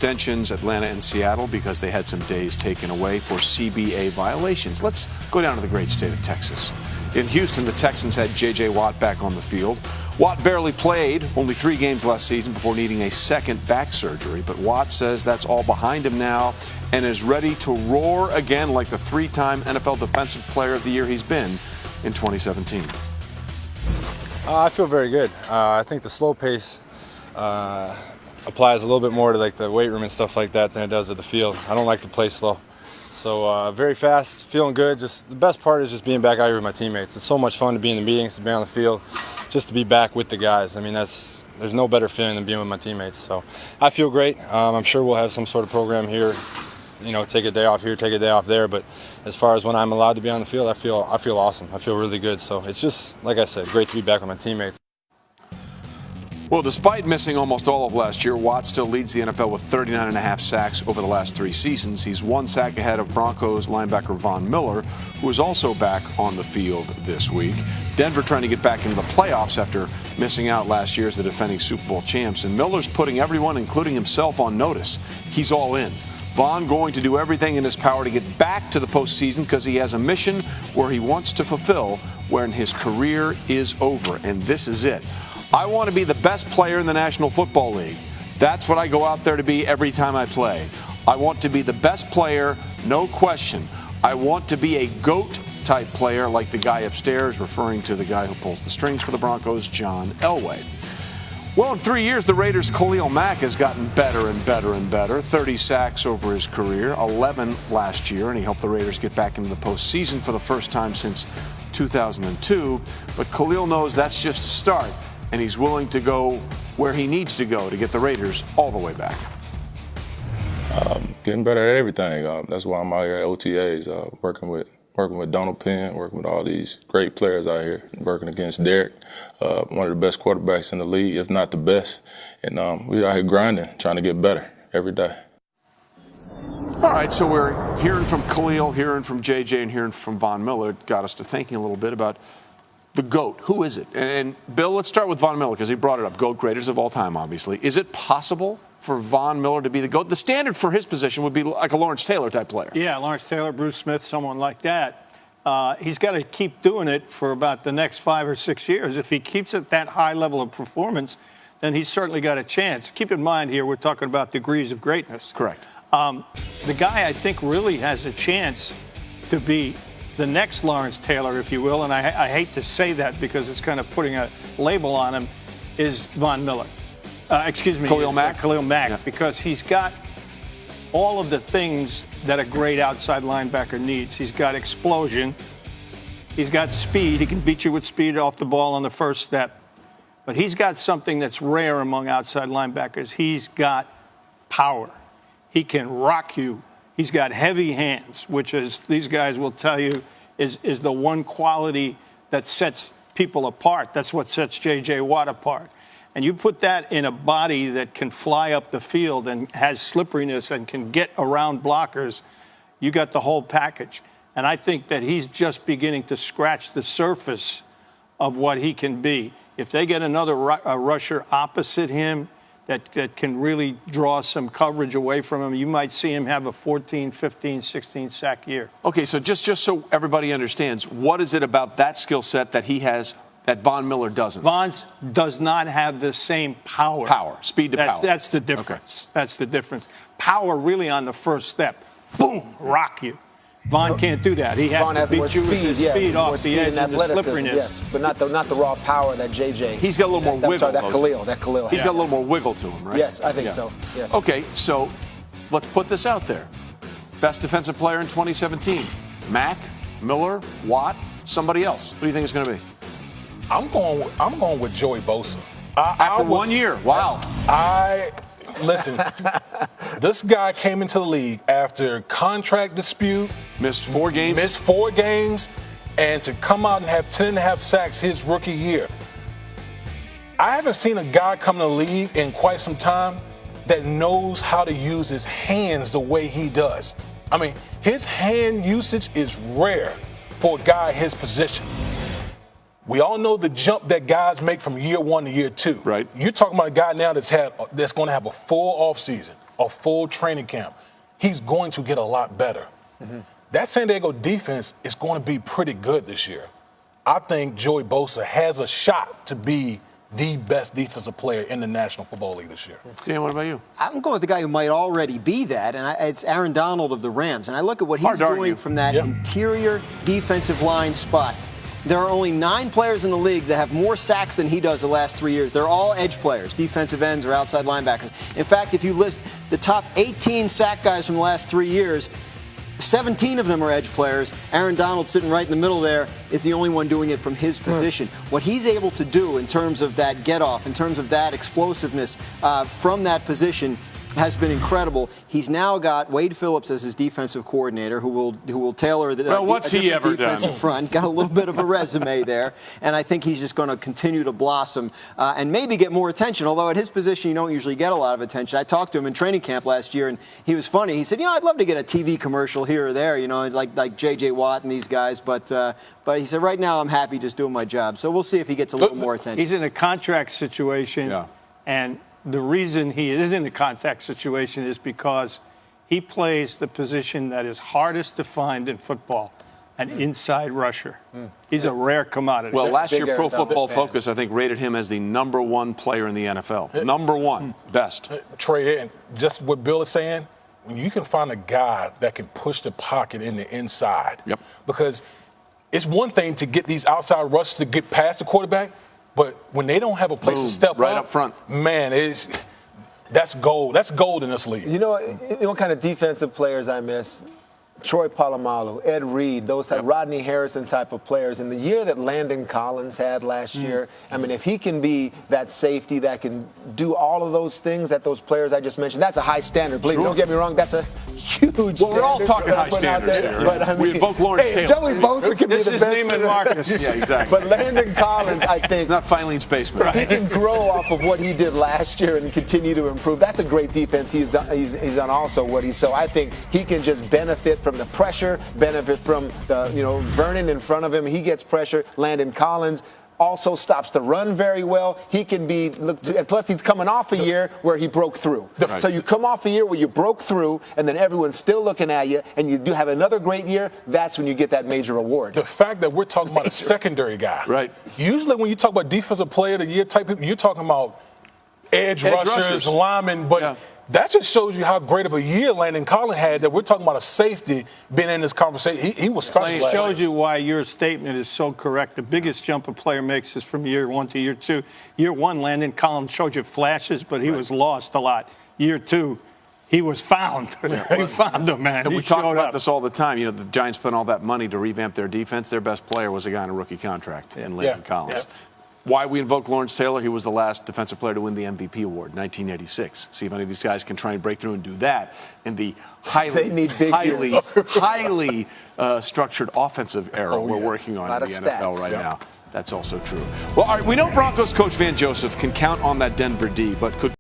extensions, Atlanta and Seattle, because they had some days taken away for CBA violations. Let's go down to the great state of Texas. In Houston, the Texans had J.J. Watt back on the field. Watt barely played, only 3 games last season before needing a second back surgery. But Watt says that's all behind him now and is ready to roar again like the 3-time NFL Defensive Player of the Year he's been in 2017. I feel very good. I think the slow pace applies a little bit more to like the weight room and stuff like that than it does at the field. I don't like to play slow. So very fast, feeling good. Just the best part is just being back out here with my teammates. It's so much fun to be in the meetings, to be on the field, just to be back with the guys. I mean, there's no better feeling than being with my teammates. So I feel great. I'm sure we'll have some sort of program here. You know, take a day off here, take a day off there. But as far as when I'm allowed to be on the field, I feel awesome. I feel really good. So it's just, like I said, great to be back with my teammates. Well, despite missing almost all of last year, Watt still leads the NFL with 39.5 sacks over the last 3 seasons. He's 1 sack ahead of Broncos linebacker Von Miller, who is also back on the field this week. Denver trying to get back into the playoffs after missing out last year as the defending Super Bowl champs. And Miller's putting everyone, including himself, on notice. He's all in. Von going to do everything in his power to get back to the postseason because he has a mission where he wants to fulfill when his career is over. And this is it. I want to be the best player in the National Football League. That's what I go out there to be every time I play. I want to be the best player, no question. I want to be a GOAT-type player like the guy upstairs, referring to the guy who pulls the strings for the Broncos, John Elway. Well, in 3 years, the Raiders' Khalil Mack has gotten better and better and better. 30 sacks over his career, 11 last year, and he helped the Raiders get back into the postseason for the first time since 2002. But Khalil knows that's just a start, and he's willing to go where he needs to go to get the Raiders all the way back. Getting better at everything. That's why I'm out here at OTAs, working with Donald Penn, working with all these great players out here, working against Derek, one of the best quarterbacks in the league, if not the best. And we're out here grinding, trying to get better every day. All right, so we're hearing from Khalil, hearing from JJ, and hearing from Von Miller. It got us to thinking a little bit about the GOAT. Who is it? And Bill, let's start with Von Miller because he brought it up. GOAT, greatest of all time, obviously. Is it possible for Von Miller to be the GOAT? The standard for his position would be like a Lawrence Taylor type player. Yeah, Lawrence Taylor, Bruce Smith, someone like that. He's got to keep doing it for about the next 5 or 6 years. If he keeps at that high level of performance, then he's certainly got a chance. Keep in mind here, we're talking about degrees of greatness. Correct. The guy I think really has a chance to be the next Lawrence Taylor, if you will, and I hate to say that because it's kind of putting a label on him, is Von Miller. Khalil Mack? Khalil Mack, yeah. Because he's got all of the things that a great outside linebacker needs. He's got explosion. He's got speed. He can beat you with speed off the ball on the first step. But he's got something that's rare among outside linebackers. He's got power. He can rock you. He's got heavy hands, which, as these guys will tell you, is the one quality that sets people apart. That's what sets J.J. Watt apart. And you put that in a body that can fly up the field and has slipperiness and can get around blockers, you got the whole package. And I think that he's just beginning to scratch the surface of what he can be. If they get another rusher opposite him that can really draw some coverage away from him, you might see him have a 14, 15, 16 sack year. Okay, so just so everybody understands, what is it about that skill set that he has that Von Miller doesn't? Von does not have the same power. Speed to power. That's the difference. Okay. That's the difference. Power really on the first step. Boom, rock you. Von can't do that. He has to beat you with his speed off the edge and the slipperiness. Yes, but not the raw power that JJ. He's got a little more wiggle. That Khalil. He's got a little more wiggle to him, right? Yes, I think so. Yes. Okay, so let's put this out there. Best defensive player in 2017. Mack, Miller, Watt, somebody else. What do you think it's going to be? I'm going with Joey Bosa. After 1 year. Wow. Listen, this guy came into the league after contract dispute. Missed 4 games. And to come out and have 10.5 sacks his rookie year. I haven't seen a guy come to the league in quite some time that knows how to use his hands the way he does. I mean, his hand usage is rare for a guy his position. We all know the jump that guys make from year 1 to year 2. Right. You're talking about a guy now that's going to have a full off season a full training camp, he's going to get a lot better. That San Diego defense is going to be pretty good this year. I think Joey Bosa has a shot to be the best defensive player in the National Football League this year. Dan, what about you? I'm going with the guy who might already be that, and it's Aaron Donald of the Rams. And I look at what he's doing from that interior defensive line spot. There are only 9 players in the league that have more sacks than he does the last 3 years. They're all edge players, defensive ends or outside linebackers. In fact, if you list the top 18 sack guys from the last 3 years, 17 of them are edge players. Aaron Donald, sitting right in the middle there, is the only one doing it from his position. What he's able to do in terms of that get-off, in terms of that explosiveness from that position, has been incredible. He's now got Wade Phillips as his defensive coordinator, who will tailor the what's he ever defensive done? front. Got a little bit of a resume there, and I think he's just going to continue to blossom and maybe get more attention. Although at his position, you don't usually get a lot of attention. I talked to him in training camp last year, and he was funny. He said, I'd love to get a TV commercial here or there, like J.J. Watt and these guys, but he said right now I'm happy just doing my job. So we'll see if he gets a little more attention. He's in a contract situation, and the reason he is in the contact situation is because he plays the position that is hardest to find in football, an inside rusher. He's a rare commodity. Well, last year, Pro Football Focus, I think, rated him as the #1 player in the NFL. #1, best. Trey, and just what Bill is saying, when you can find a guy that can push the pocket in the inside, because it's one thing to get these outside rushes to get past the quarterback, but when they don't have a place to step up front, man, that's gold. That's gold in this league. You know what kind of defensive players I miss? Troy Polamalu, Ed Reed, those type, Rodney Harrison type of players. In the year that Landon Collins had last year, I mean, if he can be that safety that can do all of those things that those players I just mentioned, that's a high standard. Believe me, don't get me wrong, that's a huge standard. Well, we're all talking high standards here. But, I mean, we invoke Lawrence Taylor. Joey Bosa can be the best. Neiman Marcus. Yeah, exactly. But Landon Collins, I think, it's not Filene's basement. he can grow off of what he did last year and continue to improve. That's a great defense he's done also, Woody. So I think he can just benefit from the pressure, benefit from the, Vernon in front of him. He gets pressure. Landon Collins also stops the run very well. He can be, and plus he's coming off a year where he broke through. So you come off a year where you broke through and then everyone's still looking at you and you do have another great year, that's when you get that major award. The fact that we're talking about a secondary guy. Right. Usually when you talk about defensive player of the year type people, you're talking about edge rushers, linemen, but that just shows you how great of a year Landon Collins had, that we're talking about a safety being in this conversation. He was special. It shows you why your statement is so correct. The biggest jump a player makes is from year 1 to year 2. Year 1, Landon Collins showed you flashes, but he was lost a lot. Year 2, he was found. You found him, man. And we talk about this all the time. The Giants spent all that money to revamp their defense. Their best player was a guy on a rookie contract in Landon Collins. Why we invoke Lawrence Taylor? He was the last defensive player to win the MVP award, 1986. See if any of these guys can try and break through and do that in the highly structured offensive era we're working on in the NFL right now. That's also true. Well, all right, we know Broncos coach Van Joseph can count on that Denver D, but could